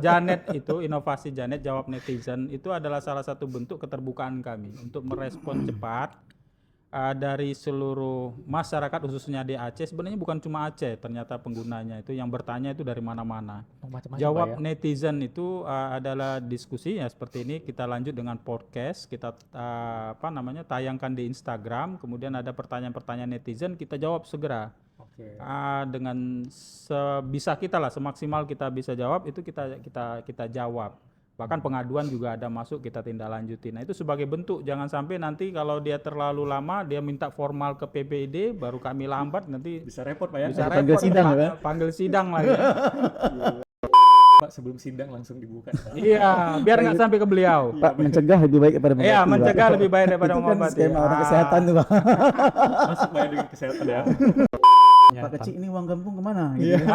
Janet itu, inovasi Janet jawab netizen itu adalah salah satu bentuk keterbukaan kami untuk merespon cepat dari seluruh masyarakat khususnya di Aceh. Sebenarnya bukan cuma Aceh, ternyata penggunanya itu yang bertanya itu dari mana-mana. Macam-macam, Jawab Pak, ya? netizen itu adalah diskusi ya seperti ini. Kita lanjut dengan podcast, kita tayangkan di Instagram. Kemudian ada pertanyaan-pertanyaan netizen, kita jawab segera. Oke. Dengan sebisa kita lah, semaksimal kita bisa jawab itu kita jawab. Bahkan pengaduan juga ada masuk, kita tindak lanjuti. Nah itu sebagai bentuk, jangan sampai nanti kalau dia terlalu lama dia minta formal ke PPID baru kami lambat, nanti Bisa repot, Pak, ya? bisa Panggil repot, sidang, ya? panggil sidang lagi. Pak, sebelum sidang langsung dibuka. Iya, biar nggak sampai ke beliau. Pak, mencegah lebih baik daripada mengobati. Iya, Pak. mencegah lebih baik daripada Itu kan mengobati. skema orang kesehatan tuh, Pak. Masuk, Pak, ya, dengan kesehatan, ya? Pak kecil ini uang kampung kemana? Iya. Gitu.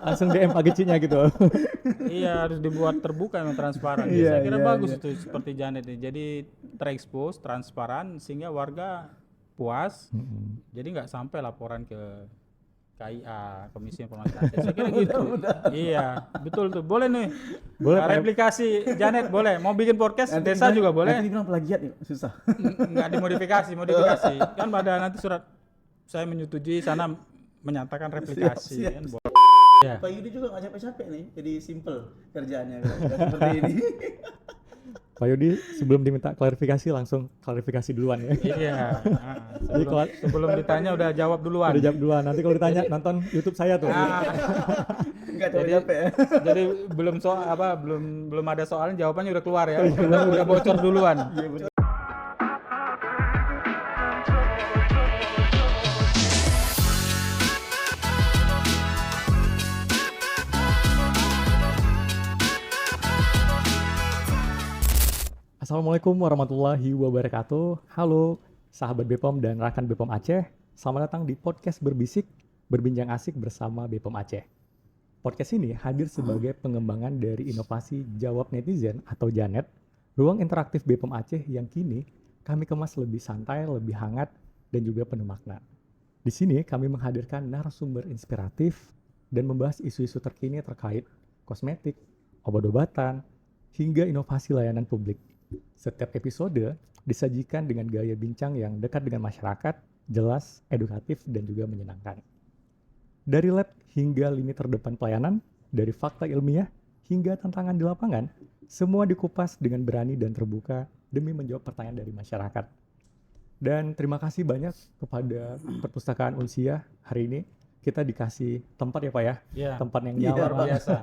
Langsung DM Pak Kecinya gitu. Iya, harus dibuat terbuka memang transparan. Iya, Saya kira iya, bagus iya. itu seperti Janet ini. Jadi terekspos, transparan sehingga warga puas. Jadi nggak sampai laporan ke KIA, Komisi Informasi Aceh. Saya kira gitu. Iya, betul tuh. Boleh nih. Boleh, Pak. Replikasi Janet boleh. Mau bikin podcast desa juga boleh. Nanti dibilang plagiat ya, susah. Nggak dimodifikasi. Kan pada nanti surat saya menyetujui sana menyatakan replikasi. Siap, siap. Kan boleh. Ya. Pak Yudi juga nggak capek-capek nih, jadi simple kerjaannya kalau sudah seperti ini. Pak Yudi sebelum diminta klarifikasi langsung klarifikasi duluan ya. Iya. Jadi kalau Sebelum ditanya udah jawab duluan. udah jawab duluan, nanti kalau ditanya nonton YouTube saya tuh. Nggak capek-capek ya. Jadi belum ada soalnya jawabannya udah keluar ya. Udah bocor duluan. Iya betul. Assalamualaikum warahmatullahi wabarakatuh. Halo sahabat BPOM dan rekan BPOM Aceh. Selamat datang di podcast Berbisik, berbincang asik bersama BPOM Aceh. Podcast ini hadir sebagai pengembangan dari inovasi Jawab Netizen atau Janet, ruang interaktif BPOM Aceh yang kini kami kemas lebih santai, lebih hangat, dan juga penuh makna. Di sini kami menghadirkan narasumber inspiratif dan membahas isu-isu terkini terkait kosmetik, obat-obatan, hingga inovasi layanan publik. Setiap episode disajikan dengan gaya bincang yang dekat dengan masyarakat, jelas, edukatif, dan juga menyenangkan. Dari lab hingga lini terdepan pelayanan, dari fakta ilmiah hingga tantangan di lapangan, semua dikupas dengan berani dan terbuka demi menjawab pertanyaan dari masyarakat. Dan terima kasih banyak kepada Perpustakaan Unsiah hari ini. Kita dikasih tempat ya Pak ya, Iya. tempat yang Iya, nyaman, Luar biasa.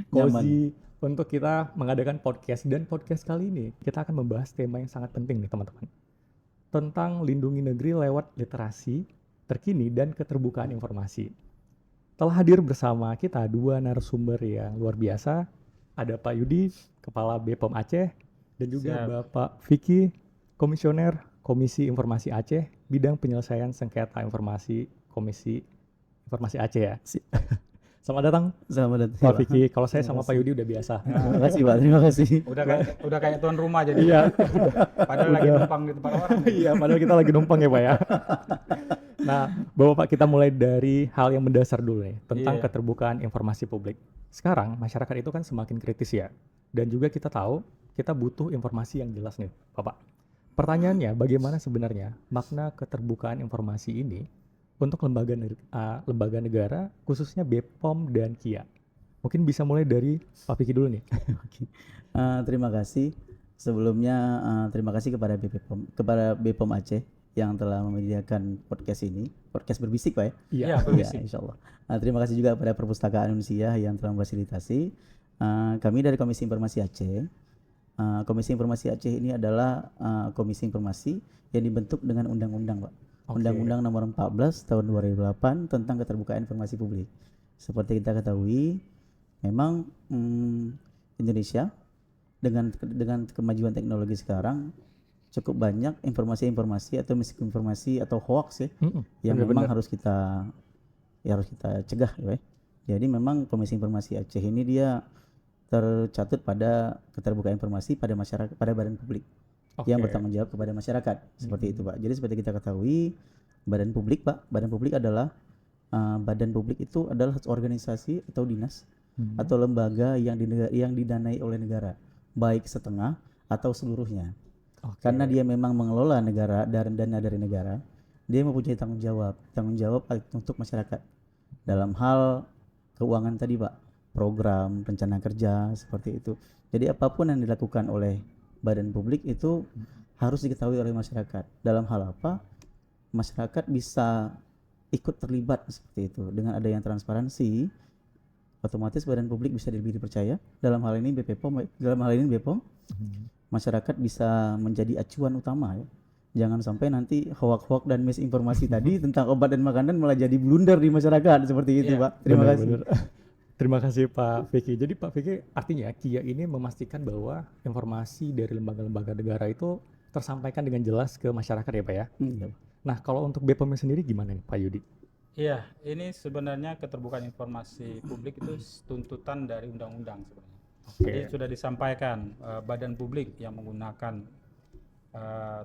cozy untuk kita mengadakan podcast. Dan podcast kali ini kita akan membahas tema yang sangat penting nih teman-teman, tentang lindungi negeri lewat literasi terkini dan keterbukaan informasi. Telah hadir bersama kita dua narasumber yang luar biasa. Ada Pak Yudi, Kepala BPOM Aceh, dan juga Siap. Bapak Vicky, Komisioner Komisi Informasi Aceh, bidang penyelesaian sengketa informasi Komisi Informasi Aceh ya. Selamat datang Selamat datang. Pak Vicky. Kalau saya sama Pak Yudi udah biasa. Terima kasih Pak, terima kasih. Udah kayak tuan rumah jadi. Iya. Padahal lagi numpang di tempat orang. Iya, padahal kita lagi numpang ya Pak ya. Nah, Bapak kita mulai dari hal yang mendasar dulu nih, tentang Iya. keterbukaan informasi publik. Sekarang masyarakat itu kan semakin kritis ya. Dan juga kita tahu kita butuh informasi yang jelas nih, Bapak. Pertanyaannya, bagaimana sebenarnya makna keterbukaan informasi ini untuk lembaga negara, khususnya BPOM dan KIA? Mungkin bisa mulai dari Pak Vicky dulu nih. Oke. Terima kasih. Sebelumnya terima kasih kepada BPOM Aceh yang telah menyediakan podcast ini, podcast berbisik Pak ya. Iya, Ya, berbisik. insya Allah. Terima kasih juga kepada Perpustakaan Unsiah yang telah memfasilitasi. Kami dari Komisi Informasi Aceh. Komisi Informasi Aceh ini adalah komisi informasi yang dibentuk dengan undang-undang Pak. Oke. Undang-Undang nomor 14 tahun 2008 tentang keterbukaan informasi publik. Seperti kita ketahui, memang Indonesia dengan kemajuan teknologi sekarang cukup banyak informasi-informasi atau misinformasi atau hoax ya yang memang harus kita cegah ya. Jadi memang Komisi Informasi Aceh ini dia tercatut pada keterbukaan informasi pada masyarakat, pada badan publik yang bertanggung jawab kepada masyarakat, seperti itu Pak. Jadi seperti kita ketahui, badan publik Pak, badan publik adalah badan publik itu adalah organisasi atau dinas atau lembaga yang didanai oleh negara, baik setengah atau seluruhnya. Oke. Karena dia memang mengelola negara dari dana dari negara, dia mempunyai tanggung jawab untuk masyarakat dalam hal keuangan tadi Pak, program, rencana kerja seperti itu. Jadi apapun yang dilakukan oleh badan publik itu harus diketahui oleh masyarakat. Dalam hal apa? Masyarakat bisa ikut terlibat seperti itu. Dengan adanya transparansi, otomatis badan publik bisa lebih dipercaya. Dalam hal ini BPOM, masyarakat bisa menjadi acuan utama ya. Jangan sampai nanti hoak-hoak dan misinformasi tadi tentang obat dan makanan malah jadi blunder di masyarakat seperti itu, Iya, Pak. Terima kasih. Benar-benar. Terima kasih Pak Vicky. Jadi Pak Vicky, artinya KIA ini memastikan bahwa informasi dari lembaga-lembaga negara itu tersampaikan dengan jelas ke masyarakat ya Pak ya. Iya. Nah kalau untuk BPOM sendiri gimana nih Pak Yudi? Iya, ini sebenarnya keterbukaan informasi publik itu tuntutan dari undang-undang sebenarnya. Jadi sudah disampaikan badan publik yang menggunakan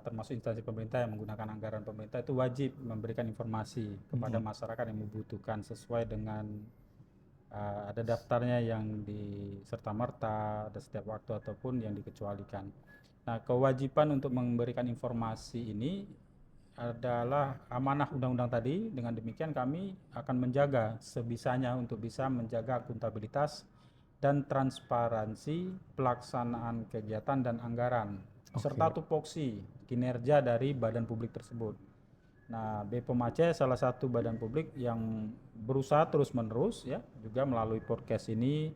termasuk instansi pemerintah yang menggunakan anggaran pemerintah itu wajib memberikan informasi kepada masyarakat yang membutuhkan sesuai dengan ada daftarnya yang serta-merta, ada setiap waktu ataupun yang dikecualikan. Nah, kewajiban untuk memberikan informasi ini adalah amanah undang-undang tadi. Dengan demikian kami akan menjaga sebisanya untuk bisa menjaga akuntabilitas dan transparansi pelaksanaan kegiatan dan anggaran serta tupoksi kinerja dari badan publik tersebut. Nah, BPOM Aceh salah satu badan publik yang berusaha terus-menerus ya, juga melalui podcast ini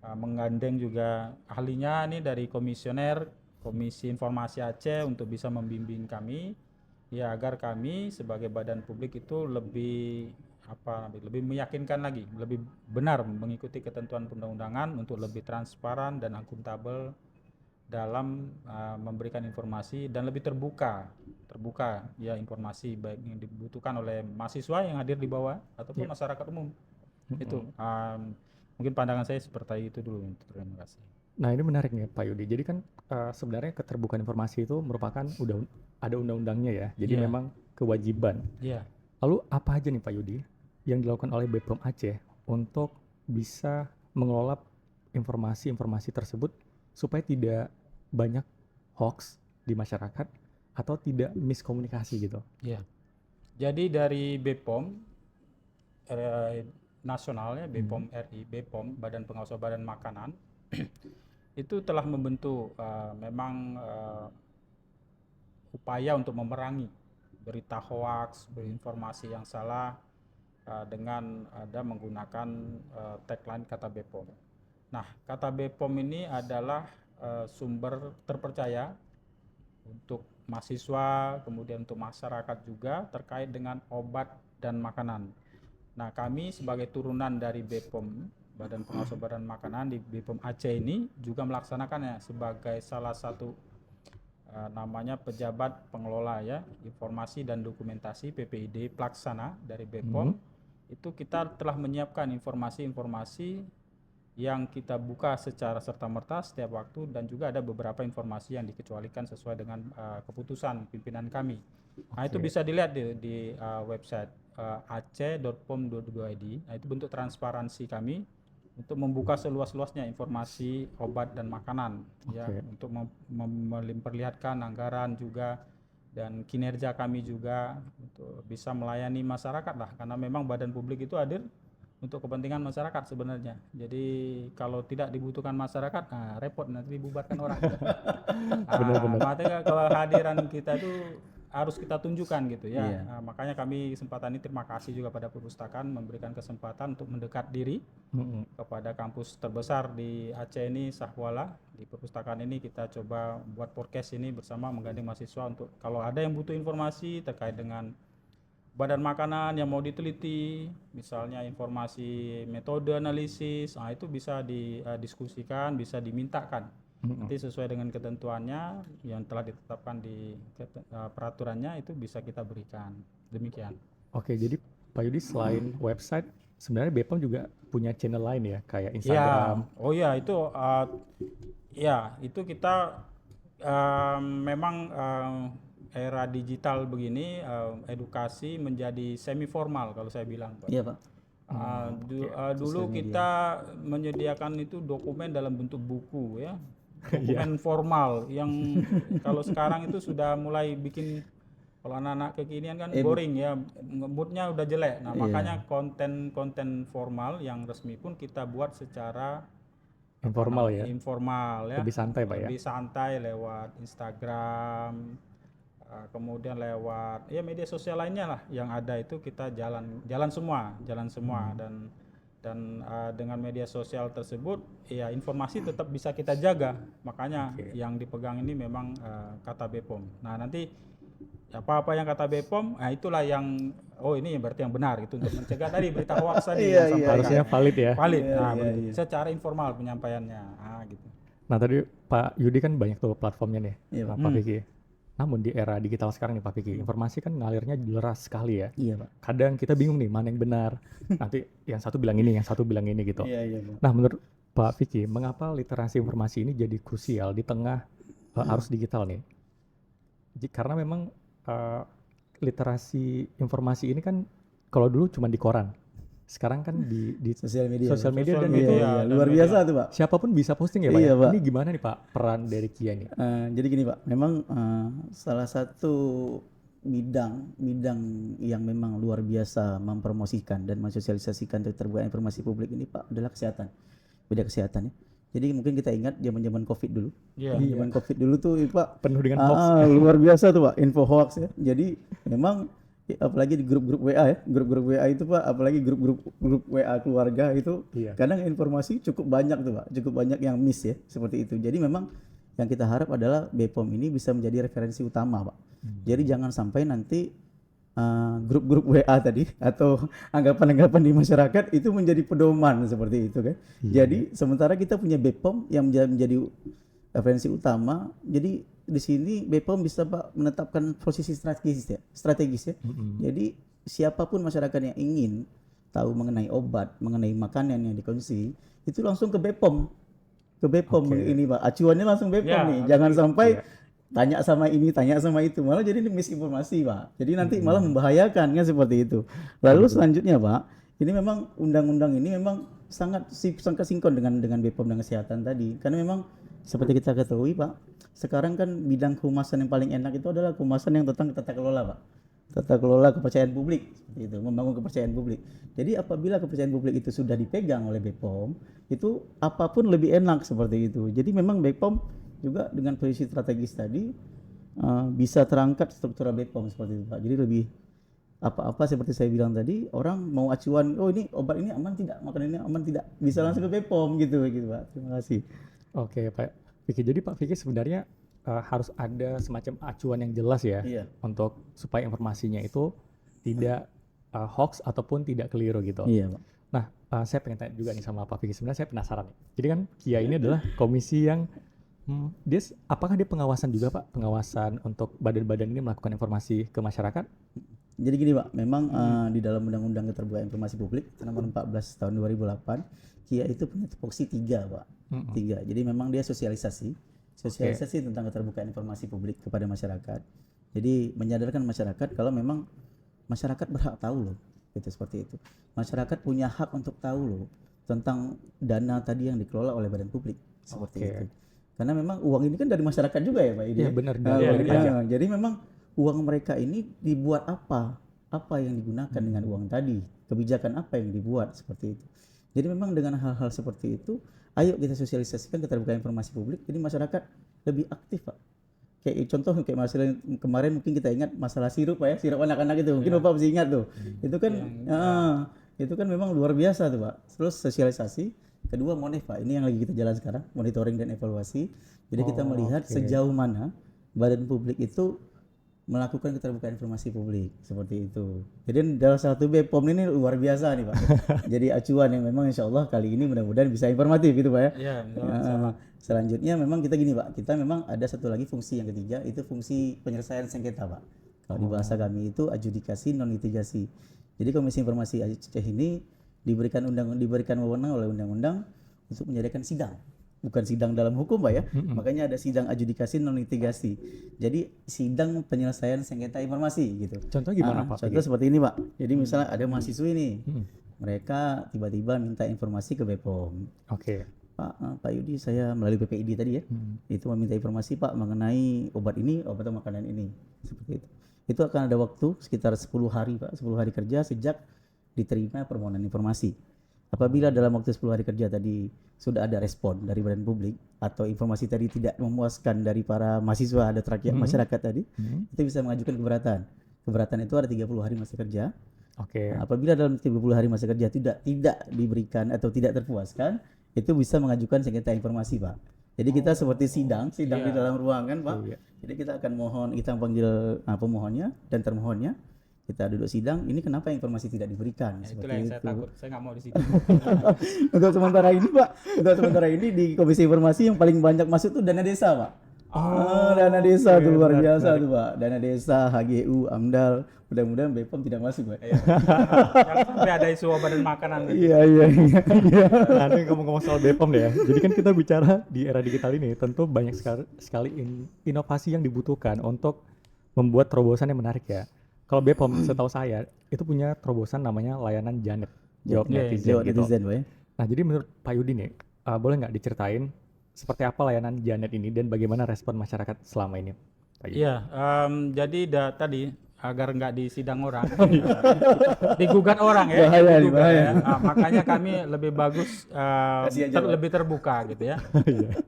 menggandeng juga ahlinya nih dari komisioner Komisi Informasi Aceh untuk bisa membimbing kami ya agar kami sebagai badan publik itu lebih meyakinkan lagi, lebih benar mengikuti ketentuan perundang-undangan untuk lebih transparan dan akuntabel dalam memberikan informasi dan lebih terbuka ya informasi baik yang dibutuhkan oleh mahasiswa yang hadir di bawah ataupun masyarakat umum. Itu mungkin pandangan saya seperti itu dulu. Terima kasih. Nah ini menarik nih Pak Yudi. Jadi kan sebenarnya keterbukaan informasi itu merupakan ada undang-undangnya ya. Jadi memang kewajiban. Iya. Lalu apa aja nih Pak Yudi yang dilakukan oleh BPOM Aceh untuk bisa mengelola informasi-informasi tersebut supaya tidak banyak hoax di masyarakat atau tidak miskomunikasi gitu? Iya. Jadi dari BPOM nasionalnya, BPOM RI, BPOM Badan Pengawas Obat dan Makanan itu telah membentuk memang upaya untuk memerangi berita hoax, berinformasi yang salah dengan ada menggunakan tagline kata BPOM. Nah, kata BPOM ini adalah sumber terpercaya untuk mahasiswa, kemudian untuk masyarakat juga terkait dengan obat dan makanan. Nah, kami sebagai turunan dari BPOM, Badan Pengawas Obat dan Makanan di BPOM Aceh ini juga melaksanakannya sebagai salah satu namanya pejabat pengelola ya informasi dan dokumentasi PPID pelaksana dari BPOM. Itu kita telah menyiapkan informasi-informasi yang kita buka secara serta-merta setiap waktu dan juga ada beberapa informasi yang dikecualikan sesuai dengan keputusan pimpinan kami. Nah, itu bisa dilihat di website aceh.pom.go.id. Nah, itu bentuk transparansi kami untuk membuka seluas-luasnya informasi obat dan makanan ya, untuk memperlihatkan anggaran juga dan kinerja kami juga untuk bisa melayani masyarakat lah, karena memang badan publik itu hadir untuk kepentingan masyarakat sebenarnya. Jadi kalau tidak dibutuhkan masyarakat, repot nanti dibubarkan orang. Makanya kalau hadiran kita itu harus kita tunjukkan gitu ya. Makanya kami kesempatan ini terima kasih juga pada perpustakaan memberikan kesempatan untuk mendekat diri kepada kampus terbesar di Aceh ini, Sahwala. Di perpustakaan ini kita coba buat podcast ini bersama menggandeng mahasiswa untuk kalau ada yang butuh informasi terkait dengan badan makanan yang mau diteliti, misalnya informasi metode analisis, itu bisa didiskusikan, bisa dimintakan. Nanti sesuai dengan ketentuannya yang telah ditetapkan di peraturannya itu bisa kita berikan. Demikian. Oke, jadi Pak Yudi selain website, sebenarnya BPOM juga punya channel lain ya, kayak Instagram. Ya, oh ya itu itu kita memang era digital begini edukasi menjadi semi formal kalau saya bilang, Pak. Iya, Pak. Dulu kita menyediakan itu dokumen dalam bentuk buku ya, dokumen formal yang kalau sekarang itu sudah mulai bikin, kalau anak-anak kekinian kan boring ya, moodnya udah jelek. Nah makanya konten formal yang resmi pun kita buat secara Informal ya, informal ya, lebih santai Pak ya. lebih santai lewat Instagram, kemudian lewat ya media sosial lainnya lah yang ada itu kita jalan semua dan dengan media sosial tersebut ya informasi tetap bisa kita jaga, makanya yang dipegang ini memang kata BPOM. Nah nanti apa-apa yang kata BPOM, nah itulah yang ini berarti yang benar gitu untuk mencegah tadi berita hoax tadi yang sampaikan. Harusnya valid ya. Valid, secara informal penyampaiannya, gitu. Nah tadi Pak Yudi kan banyak tuh platformnya nih, Pak Vicky. Namun di era digital sekarang nih Pak Vicky, informasi kan ngalirnya deras sekali ya. Iya Pak. Kadang kita bingung nih mana yang benar. Nanti yang satu bilang ini, yang satu bilang ini gitu. Iya Pak. Nah menurut Pak Vicky, mengapa literasi informasi ini jadi krusial di tengah arus digital nih? Karena memang literasi informasi ini kan kalau dulu cuma di koran, sekarang kan di sosial media dan media, itu luar biasa tuh Pak. Siapapun bisa posting ya Pak. Iya, Pak. Ini gimana nih Pak peran dari Kia nih? Jadi gini Pak, memang salah satu bidang yang memang luar biasa mempromosikan dan mensosialisasikan keterbukaan informasi publik ini Pak adalah kesehatan, bidang kesehatan ya. Jadi mungkin kita ingat zaman COVID dulu. Zaman COVID dulu tuh Pak penuh dengan hoax. Luar biasa tuh Pak, info hoax ya. Jadi memang apalagi di grup-grup WA ya, grup-grup WA itu Pak, apalagi grup WA keluarga itu, kadang informasi cukup banyak tuh Pak, cukup banyak yang miss ya, seperti itu. Jadi memang yang kita harap adalah BPOM ini bisa menjadi referensi utama Pak. Jadi jangan sampai nanti grup-grup WA tadi atau anggapan-anggapan di masyarakat itu menjadi pedoman seperti itu kan. Jadi sementara kita punya BPOM yang menjadi referensi utama, jadi di sini BPOM bisa Pak menetapkan posisi strategis ya. Jadi siapapun masyarakat yang ingin tahu mengenai obat, mengenai makanan yang dikonsumsi, itu langsung ke BPOM. Ini Pak, acuannya langsung BPOM nih. Jangan sampai tanya sama ini, tanya sama itu, malah jadi misinformasi Pak. Jadi nanti malah membahayakan kan seperti itu. Lalu selanjutnya Pak, ini memang undang-undang ini memang sangat sinkron dengan BPOM dan kesehatan tadi. Karena memang seperti kita ketahui Pak, sekarang kan bidang kehumasan yang paling enak itu adalah kehumasan yang tentang tata kelola Pak. Tata kelola kepercayaan publik, seperti itu, membangun kepercayaan publik. Jadi apabila kepercayaan publik itu sudah dipegang oleh BPOM, itu apapun lebih enak seperti itu. Jadi memang BPOM juga dengan posisi strategis tadi bisa terangkat struktural BPOM seperti itu Pak. Jadi lebih apa-apa seperti saya bilang tadi, orang mau acuan, ini obat ini aman tidak, makanan ini aman tidak, bisa langsung ke BPOM gitu Pak. Terima kasih. Oke Pak Vicky, jadi Pak Vicky sebenarnya harus ada semacam acuan yang jelas ya, untuk supaya informasinya itu tidak hoax ataupun tidak keliru gitu. Iya Pak. Nah saya pengen tanya juga nih sama Pak Vicky, sebenarnya saya penasaran nih. Jadi kan Kia ini adalah komisi yang apakah dia pengawasan juga Pak? Pengawasan untuk badan-badan ini melakukan informasi ke masyarakat? Jadi gini Pak, memang di dalam Undang-Undang Keterbukaan Informasi Publik nomor 14 tahun 2008, Kia itu punya tupoksi 3 Pak. 3. Jadi memang dia sosialisasi tentang keterbukaan informasi publik kepada masyarakat. Jadi menyadarkan masyarakat kalau memang masyarakat berhak tahu loh, gitu seperti itu. Masyarakat punya hak untuk tahu loh tentang dana tadi yang dikelola oleh badan publik, seperti itu. Karena memang uang ini kan dari masyarakat juga ya Pak. Iya benar. Jadi memang uang mereka ini dibuat apa yang digunakan dengan uang tadi, kebijakan apa yang dibuat seperti itu. Jadi memang dengan hal-hal seperti itu, ayo kita sosialisasikan keterbukaan informasi publik, jadi masyarakat lebih aktif Pak. Kayak contoh kayak masalah kemarin mungkin kita ingat masalah sirup Pak ya, sirup anak-anak itu, mungkin Bapak masih ingat tuh. Itu kan itu kan memang luar biasa tuh Pak. Terus sosialisasi. Kedua monef Pak, ini yang lagi kita jalan sekarang, monitoring dan evaluasi. Jadi kita melihat sejauh mana badan publik itu melakukan keterbukaan informasi publik, seperti itu. Jadi dalam satu BPOM ini luar biasa nih Pak. Jadi acuan yang memang insya Allah kali ini mudah-mudahan bisa informatif gitu Pak ya. Selanjutnya memang kita gini Pak, kita memang ada satu lagi fungsi yang ketiga, itu fungsi penyelesaian sengketa Pak. Kalau di bahasa kami itu adjudikasi non litigasi. Jadi Komisi Informasi Aceh ini diberikan wewenang oleh undang-undang untuk menyediakan sidang, bukan sidang dalam hukum Pak ya. Makanya ada sidang adjudikasi non litigasi. Jadi sidang penyelesaian sengketa informasi gitu. Contoh gimana Pak? Contoh seperti ini Pak. Jadi misalnya ada mahasiswa ini mereka tiba-tiba minta informasi ke BPOM. Oke. Pak Yudi, saya melalui PPID tadi ya, itu meminta informasi Pak mengenai obat ini, obat atau makanan ini, seperti itu. Itu akan ada waktu sekitar 10 hari Pak, 10 hari kerja sejak diterima permohonan informasi. Apabila dalam waktu 10 hari kerja tadi sudah ada respon dari badan publik atau informasi tadi tidak memuaskan dari para mahasiswa ada masyarakat tadi, itu bisa mengajukan keberatan. Keberatan itu ada 30 hari masa kerja. Oke. Apabila dalam 30 hari masa kerja tidak diberikan atau tidak terpuaskan, itu bisa mengajukan sengketa informasi Pak. Jadi kita seperti sidang di dalam ruangan Pak. Jadi kita akan kita panggil pemohonnya dan termohonnya. Kita duduk sidang, ini kenapa informasi tidak diberikan? Itulah yang saya takut, saya nggak mau di situ. Untuk sementara ini Pak, di Komisi Informasi yang paling banyak masuk tuh dana desa Pak. Dana desa tuh luar biasa tuh Pak. Dana desa, HGU, AMDAL. Mudah-mudahan BPOM tidak masuk Pak. Jangan sampai ada isu obat dan makanan. Iya. Nah, ini ngomong-ngomong soal BPOM deh ya. Jadi kan kita bicara di era digital ini, tentu banyak sekali inovasi yang dibutuhkan untuk membuat terobosan yang menarik ya. Kalau BPOM setahu saya itu punya terobosan namanya layanan Janet, jawab netizen gitu. Pak, ya. Nah, jadi menurut Pak Yudi nih, boleh nggak diceritain seperti apa layanan Janet ini dan bagaimana respon masyarakat selama ini? Iya, jadi tadi agar nggak disidang orang, digugat orang ya, Bahaya. ya. Makanya kami lebih bagus lebih terbuka gitu ya,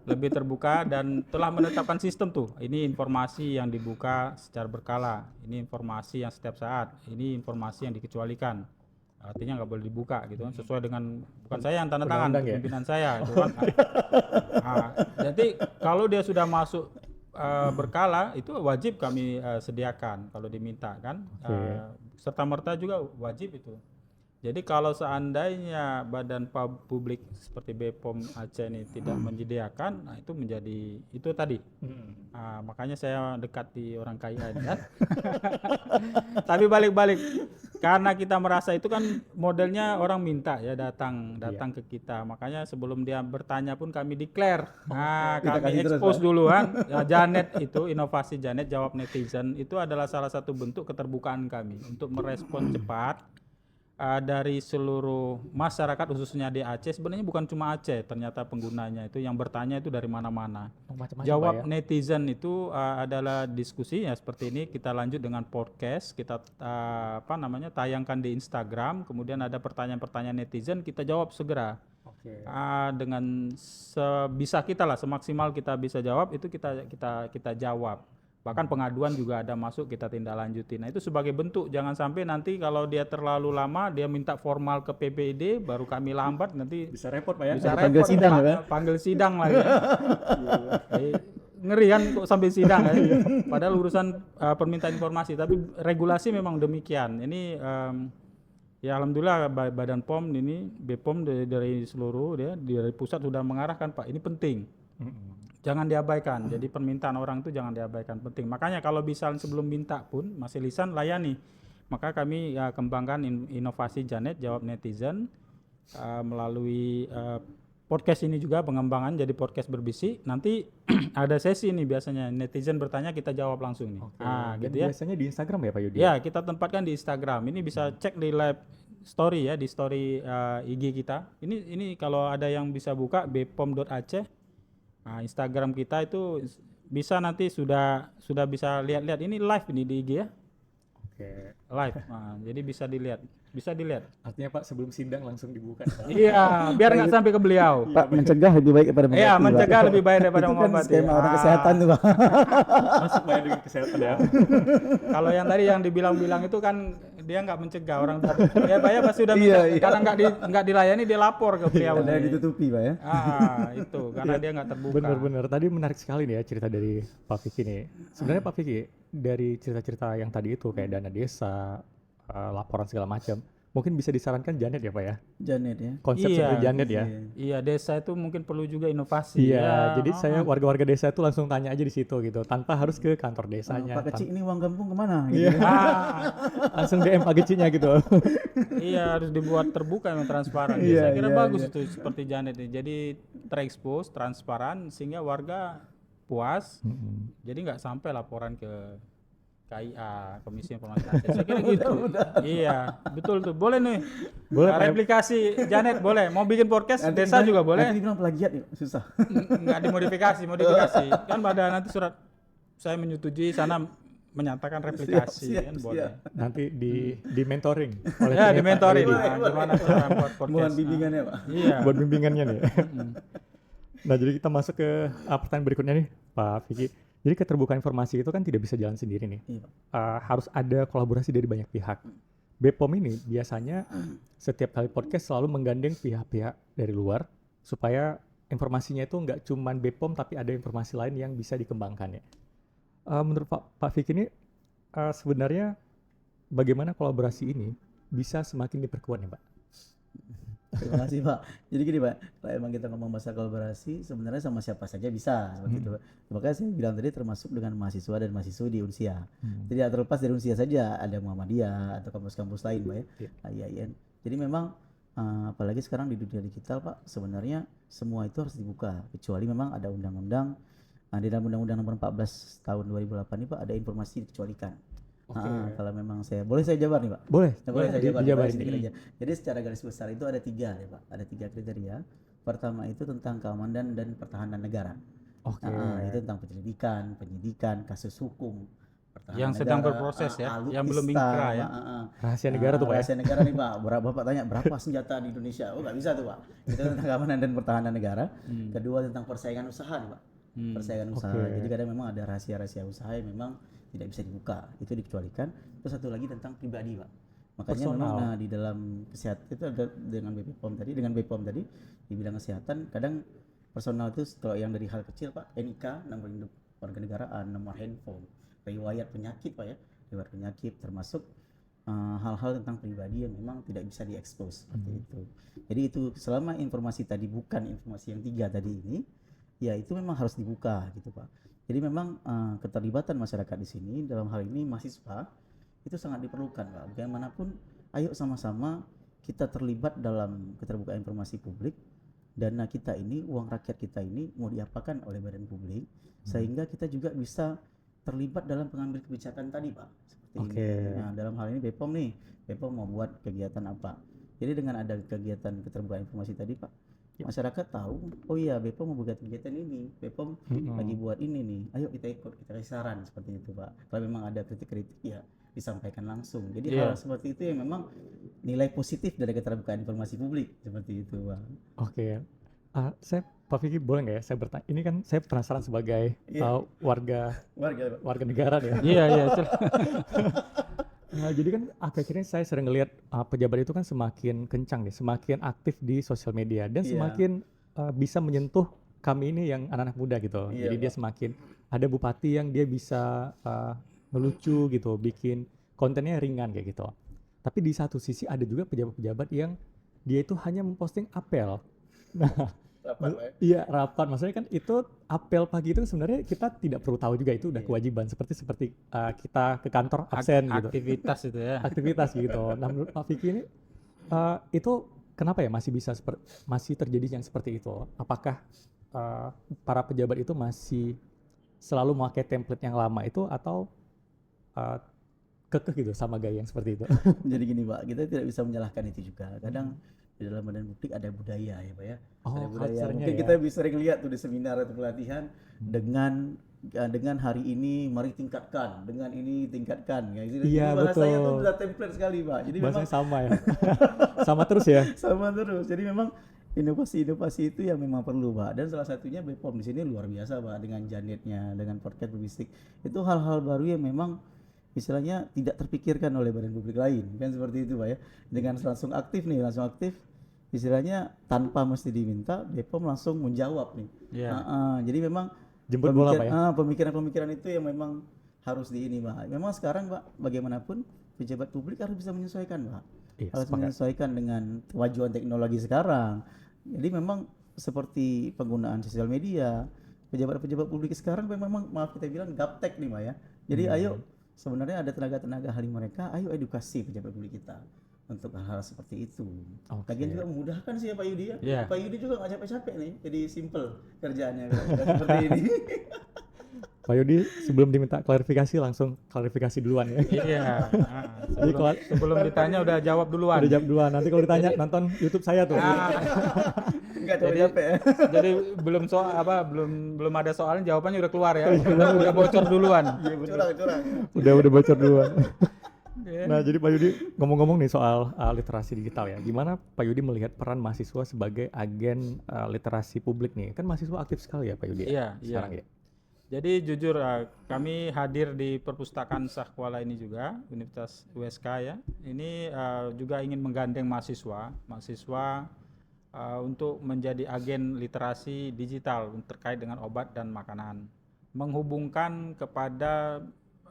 lebih terbuka dan telah menetapkan sistem tuh. Ini informasi yang dibuka secara berkala, ini informasi yang setiap saat, ini informasi yang dikecualikan. Artinya nggak boleh dibuka gitu kan, sesuai dengan bukan saya yang tanda tangan, pimpinan saya gitu kan. Jadi kalau dia sudah masuk berkala itu wajib kami sediakan kalau diminta kan, serta merta juga wajib itu. Jadi kalau seandainya badan publik seperti BPOM Aceh ini tidak menyediakan, nah itu menjadi itu tadi. Makanya saya dekat di orang kaya ini kan. Tapi balik-balik karena kita merasa itu kan modelnya orang minta ya datang ke kita. Makanya sebelum dia bertanya pun kami declare. Kami expose dulu kan. Janet itu inovasi Janet jawab netizen itu adalah salah satu bentuk keterbukaan kami untuk merespon cepat. Dari seluruh masyarakat khususnya di Aceh, sebenarnya bukan cuma Aceh, ternyata penggunanya itu yang bertanya itu dari mana-mana. Jawab netizen itu adalah diskusi ya seperti ini, kita lanjut dengan podcast, kita tayangkan di Instagram, kemudian ada pertanyaan-pertanyaan netizen, kita jawab segera. Dengan sebisa kita lah, semaksimal kita bisa jawab itu kita jawab. Bahkan pengaduan juga ada masuk, kita tindak lanjuti. Nah itu sebagai bentuk, jangan sampai nanti kalau dia terlalu lama dia minta formal ke PPID baru kami lambat, nanti bisa repot Pak ya. Bisa repot, panggil sidang lagi ya. Ngeri kan kok sampai sidang ya. Padahal urusan permintaan informasi, tapi regulasi memang demikian. Ini ya alhamdulillah Badan POM ini, BPOM dari seluruh dari pusat sudah mengarahkan Pak, ini penting. Jangan diabaikan. Jadi permintaan orang itu jangan diabaikan, penting. Makanya kalau bisa sebelum minta pun masih lisan layani. Maka kami kembangkan inovasi Janet jawab netizen melalui podcast ini juga pengembangan jadi podcast berbisik. Nanti ada sesi nih biasanya netizen bertanya kita jawab langsung nih. Gitu ya. Biasanya di Instagram ya Pak Yudi? Ya, kita tempatkan di Instagram. Ini bisa cek di live story ya, di story IG kita. Ini kalau ada yang bisa buka bpom.aceh. Nah, Instagram kita itu bisa nanti sudah bisa lihat ini live ini di IG ya. Live. Nah, jadi bisa dilihat. Artinya Pak sebelum sidang langsung dibuka. Iya, biar nggak sampai ke beliau. Pak, mencegah lebih baik daripada mengobati. Iya, mencegah lebih baik daripada mengobati. Itu kan skema orang kesehatan tuh Pak. Masuk Pak dengan kesehatan ya. Kalau yang tadi yang dibilang-bilang itu kan dia nggak mencegah orang tadi. Ya Pak ya pasti udah minta. Karena nggak dilayani dia lapor ke beliau. Karena ditutupi Pak ya. Itu karena dia nggak terbuka. Benar-benar. Tadi menarik sekali nih ya cerita dari Pak Vicky nih. Sebenarnya Pak Vicky dari cerita-cerita yang tadi itu kayak dana desa, laporan segala macam, mungkin bisa disarankan Janet ya Pak ya? Janet ya. Konsep seperti Janet ya? Iya, desa itu mungkin perlu juga inovasi. Iya, jadi saya warga-warga desa itu langsung tanya aja di situ gitu, tanpa harus ke kantor desanya. Pak Kecik ini uang kampung kemana? Iya. Langsung DM Pak Keciknya gitu. Iya, harus dibuat terbuka yang transparan. Saya kira bagus itu seperti Janet ini. Jadi terekspos, transparan sehingga warga puas. Jadi nggak sampai laporan ke KIA, Komisi Informasi Aceh. Saya kira gitu. Iya, betul tuh. Boleh nih. Boleh, Pak. Replikasi Janet boleh. Mau bikin podcast Nanti desa juga nanti boleh. dibilang plagiat nih, susah. Nggak dimodifikasi. Kan pada nanti surat saya menyetujui sana menyatakan replikasi Siap, kan siap, boleh. Nanti di mentoring oleh Ya, timnya di Pak mentoring. Yudi. Nah, gimana cara buat podcast. Mohon bimbingannya, Pak. Iya. Buat bimbingannya nih. Nah, jadi kita masuk ke pertanyaan berikutnya nih, Pak Vicky. Jadi keterbukaan informasi itu kan tidak bisa jalan sendiri nih. Iya, Pak. Harus ada kolaborasi dari banyak pihak. BPOM ini biasanya setiap kali podcast selalu menggandeng pihak-pihak dari luar supaya informasinya itu nggak cuman BPOM tapi ada informasi lain yang bisa dikembangkan ya. Menurut Pak Vicky ini sebenarnya bagaimana kolaborasi ini bisa semakin diperkuat nih Pak? Terima kasih Pak. Jadi gini Pak, kalau emang kita ngomong masalah kolaborasi, sebenarnya sama siapa saja bisa seperti itu Pak. Makanya saya bilang tadi termasuk dengan mahasiswa dan mahasiswa di Unsia. Jadi terlepas dari Unsia saja, ada Muhammadiyah atau kampus-kampus lain Pak ya, IAIN. Jadi memang apalagi sekarang di dunia digital Pak, sebenarnya semua itu harus dibuka. Kecuali memang ada undang-undang, di dalam Undang-Undang Nomor 14 tahun 2008 ini Pak, ada informasi dikecualikan. Kalau memang boleh saya jabar nih Pak? Boleh. Boleh saya jabar. dijabarin. Sedikit aja. Jadi secara garis besar itu ada 3 ya Pak, ada 3 kriteria. Pertama itu tentang keamanan dan pertahanan negara. Oke. Itu tentang penyelidikan, penyidikan, kasus hukum, pertahanan Yang sedang negara, berproses ya, yang alutsista, belum inkrah ya. Rahasia negara tuh Pak ya. Rahasia negara nih Pak. Bapak tanya berapa senjata di Indonesia? Oh nggak bisa tuh Pak. Itu tentang keamanan dan pertahanan negara. Kedua tentang persaingan usaha nih Pak. Persaingan usaha. Jadi kadang memang ada rahasia-rahasia usaha yang memang tidak bisa dibuka, itu dikecualikan. Terus satu lagi tentang pribadi Pak. Makanya Personal. memang di dalam kesehatan itu ada dengan BPOM tadi di bidang kesehatan kadang personal itu kalau yang dari hal kecil Pak, NIK, nomor induk warga negaraan, nomor handphone, riwayat penyakit Pak ya, riwayat penyakit termasuk hal-hal tentang pribadi yang memang tidak bisa diekspos seperti itu. Jadi itu selama informasi tadi bukan informasi yang 3 tadi ini, ya itu memang harus dibuka gitu Pak. Jadi memang keterlibatan masyarakat di sini dalam hal ini mahasiswa itu sangat diperlukan Pak. Bagaimanapun ayo sama-sama kita terlibat dalam keterbukaan informasi publik. Dana kita ini, uang rakyat kita ini mau diapakan oleh badan publik sehingga kita juga bisa terlibat dalam pengambil kebijakan tadi Pak. Seperti ini. Nah, dalam hal ini BPOM mau buat kegiatan apa. Jadi dengan ada kegiatan keterbukaan informasi tadi Pak, masyarakat tahu, oh iya BPOM mau buat kegiatan ini, BPOM lagi buat ini nih, ayo kita ikut, kita kasih saran seperti itu Pak. Kalau memang ada kritik-kritik ya disampaikan langsung. Jadi hal seperti itu yang memang nilai positif dari keterbukaan informasi publik seperti itu Pak. Oke. Saya Pak Vicky boleh nggak ya saya bertanya? Ini kan saya penasaran sebagai warga negara ya. Iya. Nah, jadi kan akhirnya saya sering ngelihat pejabat itu kan semakin kencang nih, semakin aktif di sosial media dan semakin bisa menyentuh kami ini yang anak-anak muda gitu. Jadi dia semakin ada bupati yang dia bisa ngelucu gitu, bikin kontennya ringan kayak gitu. Tapi di satu sisi ada juga pejabat-pejabat yang dia itu hanya memposting apel. Nah, iya rapat, maksudnya kan itu apel pagi itu sebenarnya kita tidak perlu tahu juga itu udah kewajiban seperti kita ke kantor absen gitu. Aktivitas itu ya. Aktivitas gitu. Nah menurut Pak Vicky ini itu kenapa ya masih terjadi yang seperti itu? Apakah para pejabat itu masih selalu memakai template yang lama itu atau kekeh gitu sama gaya yang seperti itu? Jadi gini Pak, kita tidak bisa menyalahkan itu juga. Kadang di dalam badan publik ada budaya ya Pak ya. Ada budaya. Mungkin kita bisa sering lihat tuh di seminar atau pelatihan dengan hari ini mari tingkatkan, dengan ini tingkatkan. Iya bahasanya betul. tuh udah template sekali Pak. Jadi bahasanya memang sama ya. Sama terus ya. sama terus. Jadi memang inovasi-inovasi itu yang memang perlu Pak. Dan salah satunya BPOM di sini luar biasa Pak dengan Janetnya, dengan podcast berbisik. Itu hal-hal baru yang memang istilahnya tidak terpikirkan oleh badan publik lain kan seperti itu Pak ya. Dengan langsung aktif istilahnya tanpa mesti diminta BPOM langsung menjawab nih. Jadi memang Jemput bola Pak ya. pemikiran-pemikiran itu yang memang harus Pak. Memang sekarang Pak bagaimanapun pejabat publik harus bisa menyesuaikan Pak. Harus menyesuaikan dengan kemajuan teknologi sekarang. Jadi memang seperti penggunaan sosial media, pejabat-pejabat publik sekarang memang maaf kita bilang gaptek nih Pak ya. Jadi ayo sebenarnya ada tenaga-tenaga ahli mereka, ayo edukasi pejabat publik kita untuk hal-hal seperti itu. Lagian juga memudahkan sih ya Pak Yudi ya. Pak Yudi juga nggak capek-capek nih, jadi simple kerjaannya seperti ini. Pak Yudi sebelum diminta klarifikasi langsung klarifikasi duluan ya. Iya. Jadi kalau Sebelum ditanya udah jawab duluan. udah jawab duluan, nanti kalau ditanya nonton YouTube saya tuh. Enggak Jadi- capek ya. Jadi belum ada soalnya jawabannya udah keluar ya. Udah bocor duluan. Curang. Udah bocor duluan. Iya. Nah, jadi Pak Yudi ngomong-ngomong nih soal literasi digital ya. Gimana Pak Yudi melihat peran mahasiswa sebagai agen literasi publik nih? Kan mahasiswa aktif sekali ya Pak Yudi Iya, sekarang iya. ya. Jadi jujur kami hadir di perpustakaan Sahkuala ini juga, Universitas USK ya. Ini juga ingin menggandeng mahasiswa untuk menjadi agen literasi digital terkait dengan obat dan makanan. Menghubungkan kepada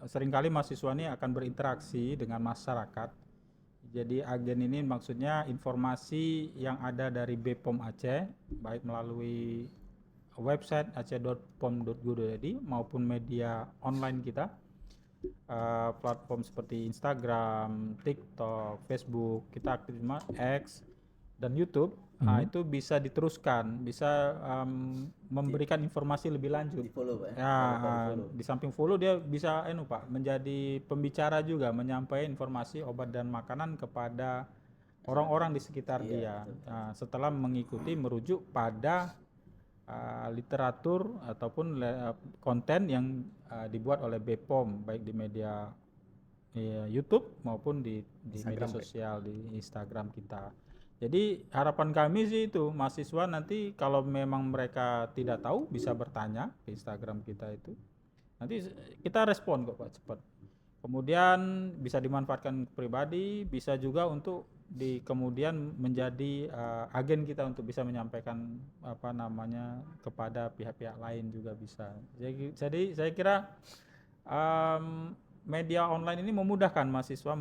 seringkali mahasiswa ini akan berinteraksi dengan masyarakat. Jadi agen ini maksudnya informasi yang ada dari BPOM Aceh, baik melalui website aceh.pom.go.id maupun media online kita, platform seperti Instagram, TikTok, Facebook, kita aktif cuma X dan YouTube. Itu bisa diteruskan, bisa memberikan informasi lebih lanjut. Di follow Pak ya. Ya, di samping follow dia bisa Pak menjadi pembicara juga, menyampaikan informasi obat dan makanan kepada orang-orang di sekitar dia. Nah, setelah mengikuti merujuk pada literatur ataupun konten yang dibuat oleh BPOM baik di media YouTube maupun di media sosial di Instagram kita. Jadi harapan kami sih itu mahasiswa nanti kalau memang mereka tidak tahu bisa bertanya ke Instagram kita itu. Nanti kita respon kok Pak cepat. Kemudian bisa dimanfaatkan pribadi, bisa juga untuk kemudian menjadi agen kita untuk bisa menyampaikan kepada pihak-pihak lain juga bisa. Jadi saya kira media online ini memudahkan mahasiswa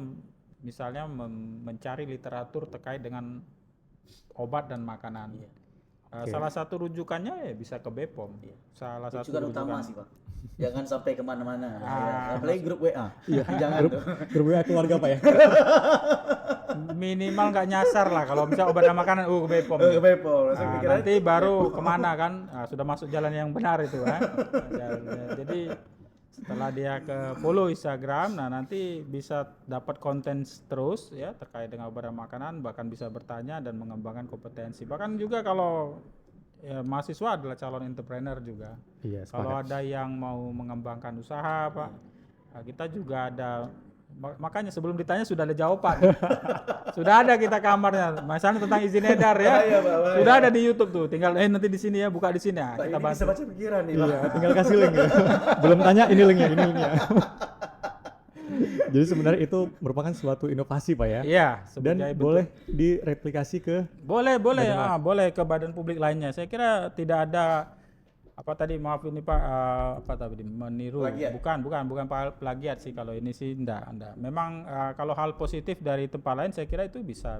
misalnya mencari literatur terkait dengan obat dan makanan. Salah satu rujukannya ya bisa ke BPOM. Salah satu Rujukan utama rujukan. sih Pak. Jangan sampai kemana-mana. Apalagi grup WA. Jangan tuh. Grup WA keluarga Pak ya. Minimal nggak nyasar lah kalau misalnya obat dan makanan ke BPOM. Ke BPOM. Langsung pikiran Nanti baru kemana kan sudah masuk jalan yang benar itu kan. Jadi setelah dia ke follow Instagram, nah nanti bisa dapat konten terus ya terkait dengan obat dan makanan, bahkan bisa bertanya dan mengembangkan kompetensi. Bahkan juga kalau mahasiswa adalah calon entrepreneur juga. Iya, Kalau ada yang mau mengembangkan usaha Pak, kita juga ada. Makanya sebelum ditanya sudah ada jawaban. Sudah ada kita kamarnya. Misalnya tentang izin edar ya. Sudah ada di YouTube tuh. Tinggal nanti di sini ya, buka di sini ya. Pak Kita ini bisa bantu. baca pikiran nih Pak. Iya, tinggal kasih link ya. Belum tanya ini linknya. Jadi sebenarnya itu merupakan suatu inovasi Pak ya. Iya, Dan sebagai bentuk- boleh direplikasi ke boleh boleh ke badan publik lainnya. Saya kira tidak ada maaf ini Pak meniru. Plagiat. Bukan plagiat sih kalau ini sih enggak. Memang kalau hal positif dari tempat lain saya kira itu bisa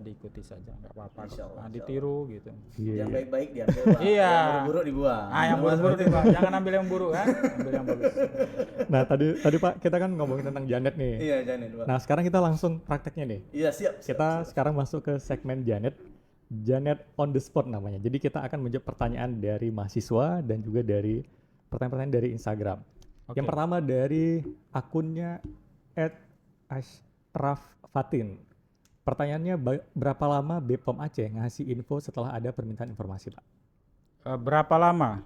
diikuti saja, enggak apa-apa. Insya Allah, insya Ditiru gitu. Yang baik-baik diambil Pak. Iya. Yang buruk-buruk dibuang. Yang buruk-buruk Pak. Jangan ambil yang buruk kan. Ambil yang bagus. Nah, tadi Pak kita kan ngomongin tentang Janet nih. Iya, Janet Pak. Nah, sekarang kita langsung prakteknya nih. Iya, siap. Kita sekarang masuk ke segmen Janet on the spot namanya. Jadi kita akan menjawab pertanyaan dari mahasiswa dan juga dari pertanyaan-pertanyaan dari Instagram. Yang pertama dari akunnya @ashraffatin. Pertanyaannya, berapa lama BPOM Aceh ngasih info setelah ada permintaan informasi, Pak? Berapa lama?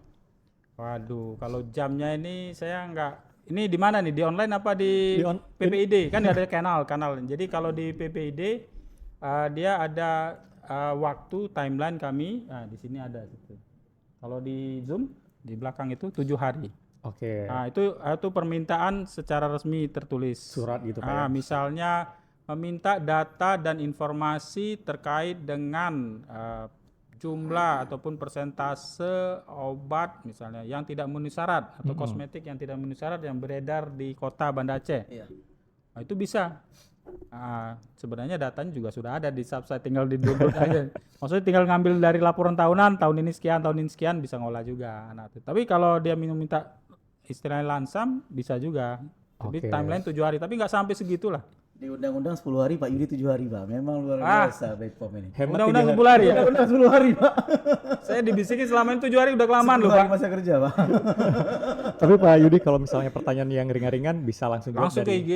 Waduh, kalau jamnya ini saya nggak. Ini di mana nih? Di online apa di PPID? Kan ada kanal. Jadi kalau di PPID dia ada waktu timeline kami. Nah, di sini ada gitu. Kalau di Zoom di belakang itu 7 hari. Oke. Nah, itu permintaan secara resmi tertulis. Surat gitu, Pak. Misalnya meminta data dan informasi terkait dengan jumlah ataupun persentase obat misalnya yang tidak memenuhi syarat atau kosmetik yang tidak memenuhi syarat yang beredar di kota Banda Aceh. Iya. Nah, itu bisa. Sebenarnya datanya juga sudah ada di website, tinggal di download aja. Maksudnya tinggal ngambil dari laporan tahunan, tahun ini sekian bisa ngolah juga. Nah, tapi kalau dia minta istilahnya lansam bisa juga. Tapi timeline 7 hari, tapi nggak sampai segitulah. Di undang-undang 10 hari, Pak Yudi 7 hari, Pak. Memang luar biasa BPOM ini. Hemat Undang-undang 3 10 hari ya? Undang-undang 10 hari, Pak. Saya dibisikin selama ini 7 hari udah kelamaan 10 loh hari Pak. masa kerja, Pak. Tapi Pak Yudi kalau misalnya pertanyaan yang ringan-ringan bisa langsung jawab Langsung ke dari IG,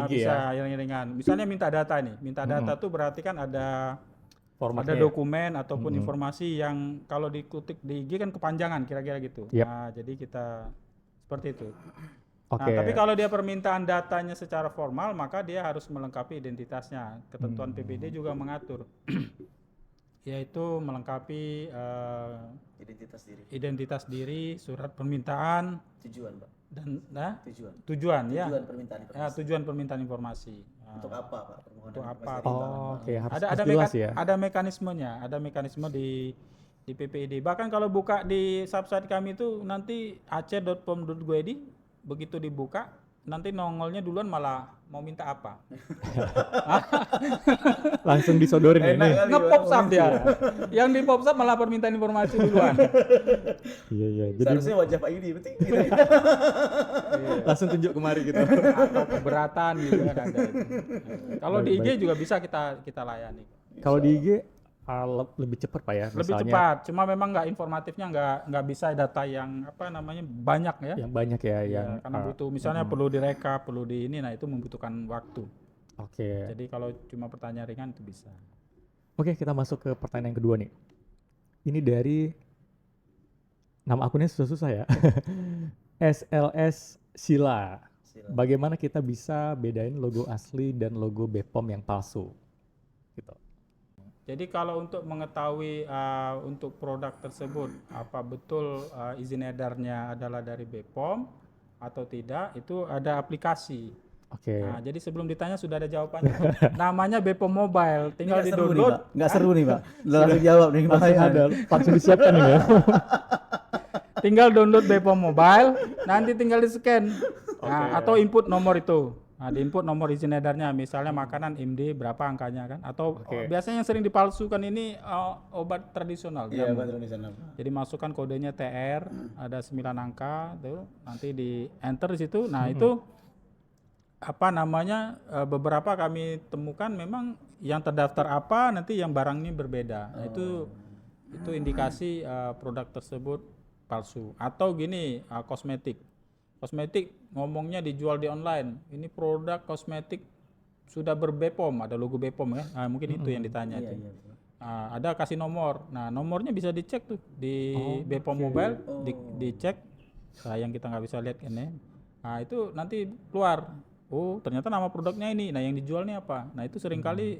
bisa ya. yang ringan. Misalnya minta data nih. Minta data tuh berarti kan ada formatnya. dokumen ataupun informasi yang kalau dikutip di IG kan kepanjangan kira-kira gitu. Yep. Nah, jadi kita seperti itu. Oke. Nah, tapi kalau dia permintaan datanya secara formal, maka dia harus melengkapi identitasnya. Ketentuan PBD juga mengatur, yaitu melengkapi identitas diri, surat permintaan, Tujuan, Pak. dan Tujuan ya, permintaan tujuan permintaan informasi. Untuk apa, Pak? Permohonan Untuk apa? informasi dari bank. Oh, oke, harus ada jelas ya. ada mekanismenya, ada mekanisme di PPID. Bahkan kalau buka di subsite kami itu nanti aceh.pom.go.id, begitu dibuka nanti nongolnya duluan malah mau minta apa. Langsung disodorin ya ini. Nge-pop up dia. Yang di pop up malah permintaan informasi duluan. Iya. Jadi Seharusnya wajah Pak Yudi penting gitu. langsung tunjuk kemari gitu. Atau keberatan gitu kan ada itu. Kalau di IG juga bisa kita layani. Kalau di IG lebih cepat Pak ya. Lebih Misalnya cepat, cuma memang nggak informatifnya nggak bisa data yang apa namanya banyak ya. yang banyak ya, Ya, yang karena butuh misalnya perlu direkap, perlu di ini, nah itu membutuhkan waktu. oke. Jadi kalau cuma pertanyaan ringan itu bisa. Oke, kita masuk ke pertanyaan yang kedua nih. Ini dari nama akunnya susah-susah ya. SLS Sila. Bagaimana kita bisa bedain logo asli dan logo BPOM yang palsu? Gitu. Jadi kalau untuk mengetahui untuk produk tersebut apa betul izin edarnya adalah dari BPOM atau tidak, itu ada aplikasi. Oke. Nah, jadi sebelum ditanya sudah ada jawabannya. Namanya BPOM Mobile, tinggal Nggak di seru nih, download. Pak. Nggak seru nih, Pak. Langsung jawab nih, Pak. Langsung ada, langsung disiapkan ini ya. Tinggal download BPOM Mobile, nanti tinggal di scan. Nah, atau input nomor itu. Nah, di input nomor izin edarnya, misalnya makanan IMD berapa angkanya kan? Atau biasanya yang sering dipalsukan ini obat tradisional. Iya, jamu. Pak Indonesia. Jadi masukkan kodenya TR, ada 9 angka, tuh nanti di enter di situ. Nah itu apa namanya beberapa kami temukan memang yang terdaftar apa, nanti yang barang ini berbeda. Nah, itu indikasi produk tersebut palsu. Atau gini kosmetik ngomongnya dijual di online. Ini produk kosmetik sudah ber-BPOM, ada logo BPOM ya. Nah, mungkin itu yang ditanya tuh. Ada kasih nomor. Nah, nomornya bisa dicek tuh di BPOM Mobile, dicek. Yang kita nggak bisa lihat ini. Nah, itu nanti keluar. Oh, ternyata nama produknya ini. Nah, yang dijual nih apa? Nah, itu seringkali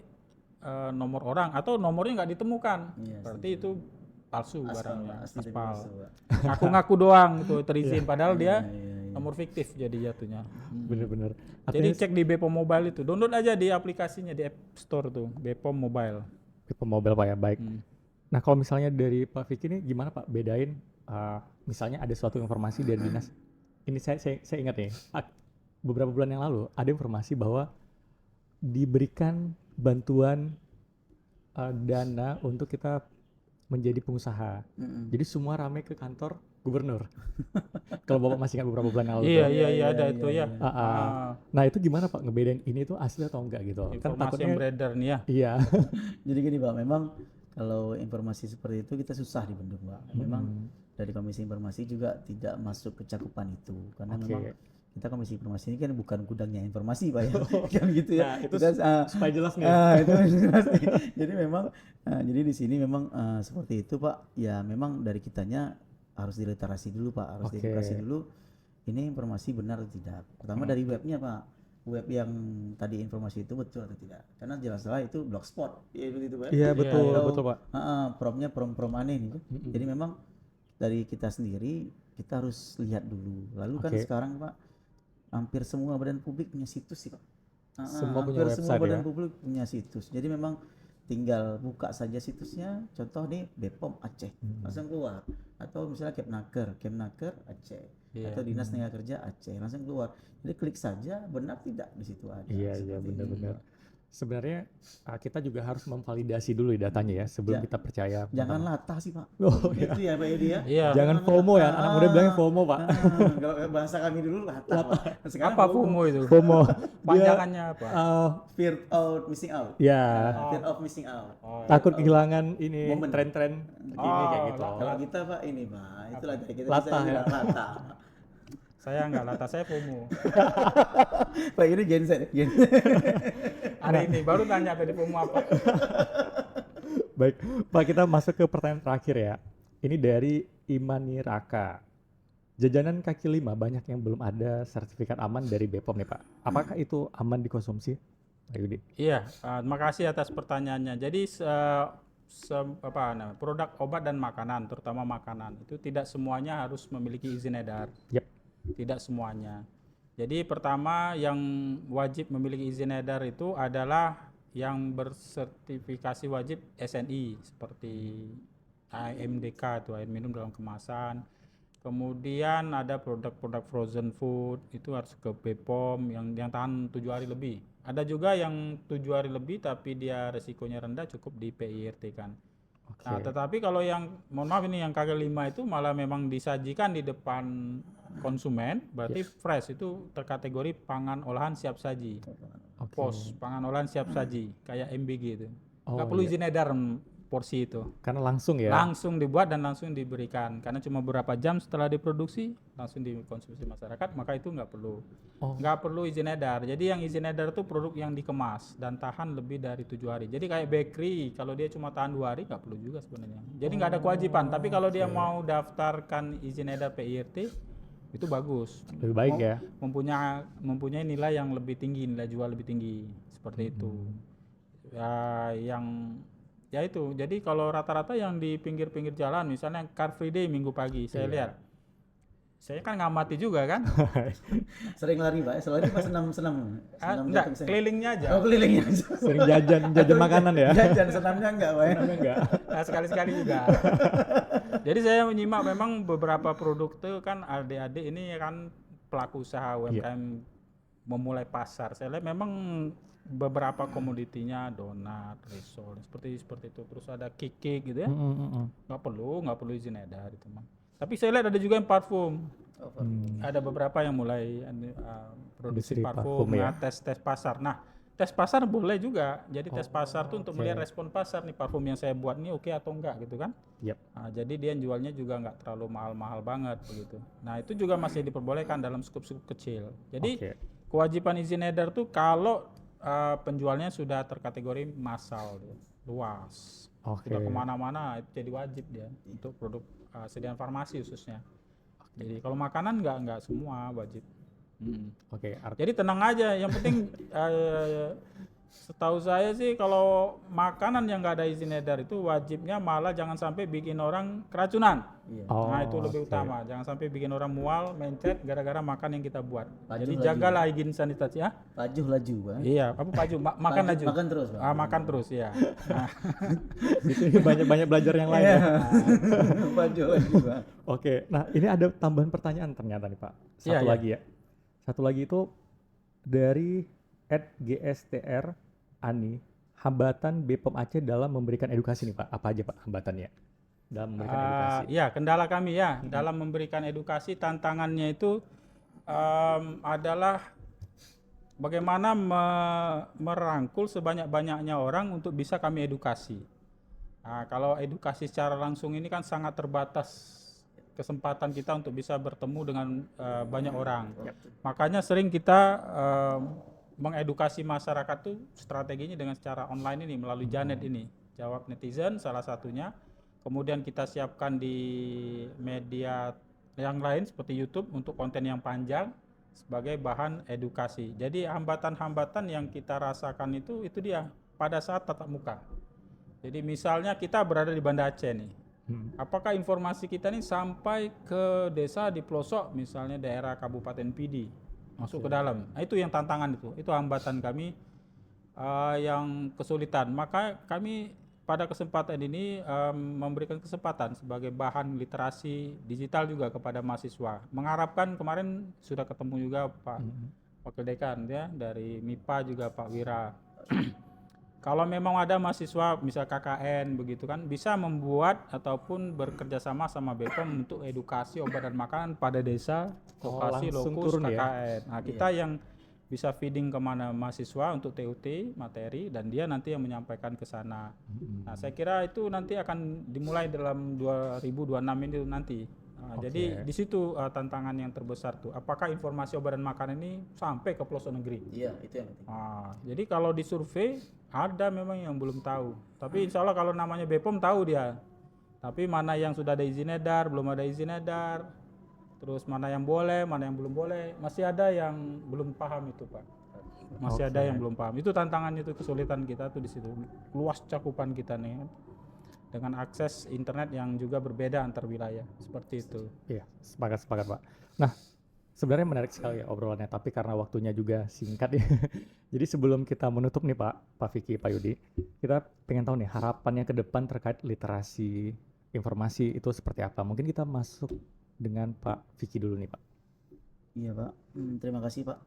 nomor orang atau nomornya nggak ditemukan. Berarti itu palsu barangnya. Aspal. Ngaku-ngaku doang itu terizin, padahal dia nomor fiktif jadi jatuhnya. Bener-bener. Jadi cek di BPOM Mobile itu. Download aja di aplikasinya di App Store tuh, BPOM Mobile. BPOM Mobile Pak ya, baik. Nah kalau misalnya dari Pak Vicky ini gimana Pak bedain misalnya ada suatu informasi dari dinas. Ini saya ingat nih, beberapa bulan yang lalu ada informasi bahwa diberikan bantuan dana untuk kita menjadi pengusaha. Jadi semua ramai ke kantor gubernur. Kalau Bapak masih ingat beberapa bulan yang lalu. Iya ada itu ya. Nah itu gimana Pak ngebedain ini tuh asli atau enggak gitu? Informasi Kan takutnya yang beredar nih ya. Iya. Jadi gini, Pak, memang kalau informasi seperti itu kita susah di Bandung, Pak. Memang dari Komisi Informasi juga tidak masuk ke cakupan itu karena memang kita Komisi Informasi ini kan bukan gudangnya informasi, Pak ya. Kan gitu ya. Nah, itu kita, supaya jelas nih. itu jelas nih. Jadi memang jadi di sini memang seperti itu, Pak. Ya memang dari kitanya harus diliterasi dulu, Pak. Harus diliterasi dulu ini informasi benar atau tidak. Pertama dari webnya, Pak. Web yang tadi informasi itu betul atau tidak. Karena jelas-jelas itu blogspot. Ya itu Pak. Iya, betul Pak. Promnya prom aneh nih. Jadi memang dari kita sendiri kita harus lihat dulu. Lalu kan sekarang, Pak, hampir semua badan publik punya situs sih, Pak. Semua punya hampir website semua badan ya? publik punya situs. Jadi memang tinggal buka saja situsnya. Contoh nih BPOM Aceh, langsung keluar. Atau misalnya Kemnaker Aceh, atau Dinas Tenaga Kerja Aceh, langsung keluar. Jadi klik saja, benar tidak di situ ada. Iya benar-benar. sebenarnya kita juga harus memvalidasi dulu ya datanya ya sebelum Ja- kita percaya. Jangan latah sih Pak. Oh, ya. Itu ya Pak Edi ya. Iya. Jangan FOMO ya, anak muda bilangnya FOMO Pak. Kalau bahasa kami dulu latah Pak. Sekarang Apa FOMO itu? FOMO. Panjangannya apa? Fear of missing out. Ya, Fear of missing out. Oh, takut kehilangan ini Momen. tren-tren terkini kayak gitu. Kalau kita Pak ini Pak, itulah dari kita Latah bisa ya. bilang latah. saya nggak latah, saya FOMO. Pak ini Gen Z, Gen Z. Hari ini baru tanya tadi FOMO apa. Baik, Pak kita masuk ke pertanyaan terakhir ya. Ini dari Imani Raka. Jajanan kaki lima banyak yang belum ada sertifikat aman dari BPOM nih Pak. Apakah itu aman dikonsumsi? Pak Yudi. Iya, terima kasih atas pertanyaannya. Jadi produk obat dan makanan, terutama makanan, itu tidak semuanya harus memiliki izin edar. Yep. Tidak semuanya. Jadi pertama yang wajib memiliki izin edar itu adalah yang bersertifikasi wajib SNI seperti AMDK itu air minum dalam kemasan. Kemudian ada produk-produk frozen food itu harus ke BPOM yang tahan 7 hari lebih. Ada juga yang 7 hari lebih tapi dia resikonya rendah cukup di PIRT kan. Oke. Nah, tetapi kalau yang mohon maaf ini yang KG5 itu malah memang disajikan di depan konsumen, berarti fresh itu terkategori pangan olahan siap saji. Oke. POS, pangan olahan siap saji, kayak MBG itu. Oh, Nggak perlu iya. izin edar porsi itu. Karena langsung ya. Langsung dibuat dan langsung diberikan. Karena cuma beberapa jam setelah diproduksi langsung dikonsumsi masyarakat, maka itu nggak perlu. Oh. Nggak perlu izin edar. Jadi yang izin edar itu produk yang dikemas dan tahan lebih dari 7 hari. Jadi kayak bakery, kalau dia cuma tahan 2 hari nggak perlu juga sebenarnya. Jadi nggak ada kewajiban. Tapi kalau dia mau daftarkan izin edar PIRT, itu bagus. Lebih baik ya. Mempunyai nilai yang lebih tinggi, nilai jual lebih tinggi. Seperti itu. Ya itu, jadi kalau rata-rata yang di pinggir-pinggir jalan, misalnya Car Free Day minggu pagi, saya lihat, saya kan ngamati juga kan, Sering lari Pak, selalu pas senam enggak, kelilingnya aja, Oh kelilingnya aja. Sering jajan makanan ya. Jajan senamnya enggak Pak. Senamnya enggak. nah, sekali-sekali juga. Jadi saya menyimak memang beberapa produk itu kan adik-adik ini kan pelaku usaha UMKM memulai pasar, saya lihat memang beberapa komoditinya donat, risol, seperti itu. Terus ada cake gitu ya, nggak perlu izin edar itu mah. Tapi saya lihat ada juga yang parfum. Ada beberapa yang mulai produksi Industri parfum, parfum ya. tes pasar. Nah, tes pasar boleh juga. Jadi tes pasar tuh untuk melihat respon pasar nih parfum yang saya buat nih oke atau enggak gitu kan. Yep. Nah, jadi dia jualnya juga nggak terlalu mahal-mahal banget begitu. Nah, itu juga masih diperbolehkan dalam skup-skup kecil. Jadi kewajiban izin edar tuh kalau penjualnya sudah terkategori massal, luas, sudah kemana-mana, itu jadi wajib dia untuk produk sediaan farmasi khususnya. Jadi kalau makanan nggak semua wajib. Jadi tenang aja, yang penting setahu saya sih kalau makanan yang nggak ada izin edar itu wajibnya malah jangan sampai bikin orang keracunan. Nah itu lebih utama, jangan sampai bikin orang mual, mencret gara-gara makan yang kita buat. Jadi jagalah higien sanitasi ya. Laju Pak. Iya, apa paju? Makan laju. Makan terus Pak. Makan terus ya. Nah, Di sini banyak belajar yang lain ya. Laju Pak. Oke, nah ini ada tambahan pertanyaan ternyata nih Pak. Satu lagi ya. Satu lagi itu dari @gstr Ani, hambatan BPOM Aceh dalam memberikan edukasi nih Pak. Apa aja Pak hambatannya dalam memberikan edukasi? Ya, kendala kami ya dalam memberikan edukasi, tantangannya itu adalah bagaimana merangkul sebanyak-banyaknya orang untuk bisa kami edukasi. Nah, kalau edukasi secara langsung ini kan sangat terbatas kesempatan kita untuk bisa bertemu dengan banyak orang. Makanya sering kita mengedukasi masyarakat tuh strateginya dengan secara online ini melalui Janet ini. Jawab netizen salah satunya. Kemudian kita siapkan di media yang lain seperti YouTube untuk konten yang panjang sebagai bahan edukasi. Jadi hambatan-hambatan yang kita rasakan itu dia pada saat tatap muka. Jadi misalnya kita berada di Banda Aceh nih. Apakah informasi kita ini sampai ke desa di pelosok misalnya daerah Kabupaten Pidi masuk ke dalam. Nah, itu yang tantangan itu hambatan kami yang kesulitan. Maka kami pada kesempatan ini memberikan kesempatan sebagai bahan literasi digital juga kepada mahasiswa. Mengharapkan kemarin sudah ketemu juga Pak Wakil Dekan ya dari MIPA juga Pak Wira. kalau memang ada mahasiswa misal KKN begitu kan bisa membuat ataupun bekerja sama sama BPOM untuk edukasi obat dan makanan pada desa lokasi langsung lokus turun ya? KKN. Nah, kita yang bisa feeding kemana mahasiswa untuk TUT materi dan dia nanti yang menyampaikan ke sana. Nah, saya kira itu nanti akan dimulai dalam 2026 ini nanti. Nah, jadi di situ tantangan yang terbesar tuh. Apakah informasi obat dan makanan ini sampai ke pelosok negeri? Iya, itu yang penting. Jadi kalau di survei ada memang yang belum tahu. Tapi insya Allah kalau namanya BPOM tahu dia. Tapi mana yang sudah ada izin edar, belum ada izin edar. Terus mana yang boleh, mana yang belum boleh. Masih ada yang belum paham itu, Pak. Masih ada yang belum paham. Itu tantangannya, itu kesulitan kita tuh di situ. Luas cakupan kita nih. Dengan akses internet yang juga berbeda antar wilayah. Seperti itu. Iya, sepakat Pak. Nah, sebenarnya menarik sekali ya obrolannya, tapi karena waktunya juga singkat ya. Jadi sebelum kita menutup nih Pak Vicky, Pak Yudi, kita pengen tahu nih harapannya ke depan terkait literasi informasi itu seperti apa. Mungkin kita masuk dengan Pak Vicky dulu nih Pak. Iya Pak, terima kasih Pak.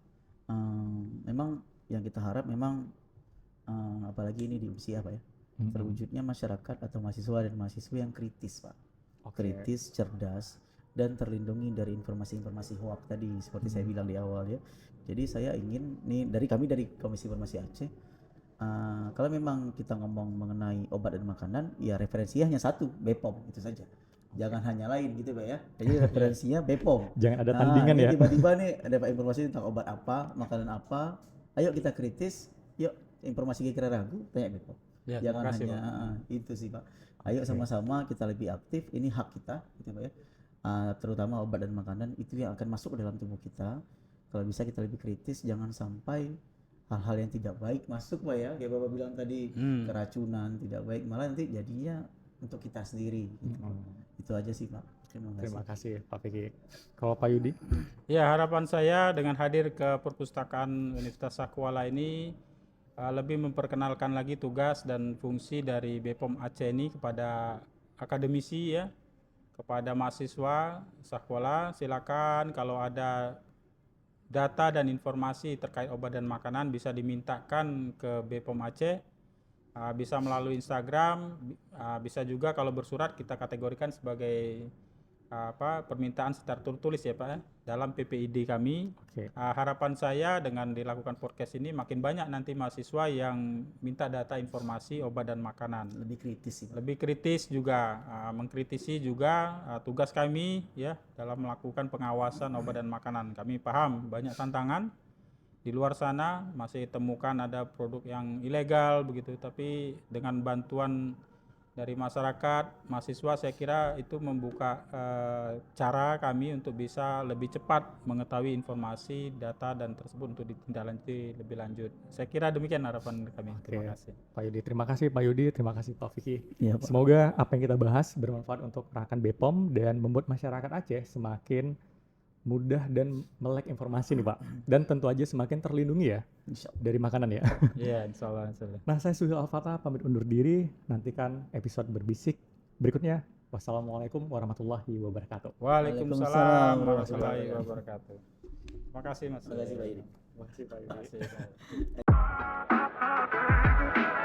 Memang yang kita harap memang apalagi ini di usia Pak ya, terwujudnya masyarakat atau mahasiswa dan mahasiswa yang kritis Pak. Kritis, cerdas, dan terlindungi dari informasi-informasi hoax tadi seperti saya bilang di awal ya. Jadi saya ingin nih kami dari Komisi Informasi Aceh, kalau memang kita ngomong mengenai obat dan makanan, ya referensinya hanya satu, BPOM itu saja. Jangan hanya lain gitu Pak ya. Jadi referensinya BPOM. Jangan ada tandingan ya. Tiba-tiba nih ada informasi tentang obat apa, makanan apa. Ayo kita kritis. Yuk informasi kira ragu tanya BPOM. Ya, Jangan makasih, hanya itu sih Pak. Ayo sama-sama kita lebih aktif. Ini hak kita gitu Pak ya. Terutama obat dan makanan itu yang akan masuk ke dalam tubuh kita. Kalau bisa kita lebih kritis, jangan sampai hal-hal yang tidak baik masuk Pak ya. Kayak Bapak bilang tadi, keracunan tidak baik, malah nanti jadinya untuk kita sendiri gitu. Itu aja sih Pak. Terima kasih Pak Vicky. Kalau Pak Yudi? Ya, harapan saya dengan hadir ke perpustakaan Universitas Sakuala ini lebih memperkenalkan lagi tugas dan fungsi dari BPOM Aceh ini kepada akademisi ya, kepada mahasiswa Sakuala. Silakan kalau ada data dan informasi terkait obat dan makanan bisa dimintakan ke BPOM Aceh. Bisa melalui Instagram, bisa juga kalau bersurat kita kategorikan sebagai permintaan secara tertulis ya Pak ya, dalam PPID kami. Harapan saya dengan dilakukan podcast ini makin banyak nanti mahasiswa yang minta data informasi obat dan makanan. Lebih kritis sih Pak. Lebih kritis juga, mengkritisi juga tugas kami ya dalam melakukan pengawasan obat dan makanan. Kami paham banyak tantangan di luar sana, masih temukan ada produk yang ilegal begitu, tapi dengan bantuan dari masyarakat, mahasiswa, saya kira itu membuka cara kami untuk bisa lebih cepat mengetahui informasi, data dan tersebut untuk ditindaklanjuti lebih lanjut. Saya kira demikian harapan kami. Terima kasih. Pak Yudi, terima kasih Pak Yudi, terima kasih Pak Vicky. Ya, Pak. Semoga apa yang kita bahas bermanfaat untuk rekan BPOM dan membuat masyarakat Aceh semakin mudah dan melek informasi nih Pak, dan tentu aja semakin terlindungi ya dari makanan ya. Iya, insya Allah. Nah, saya Suhil Al-Fatah pamit undur diri, nantikan episode berbisik berikutnya. Wassalamualaikum warahmatullahi wabarakatuh. Waalaikumsalam warahmatullahi wabarakatuh. Terima kasih Mas. Terima kasih Pak Yudi. Terima kasih Pak Yudi. Terima kasih.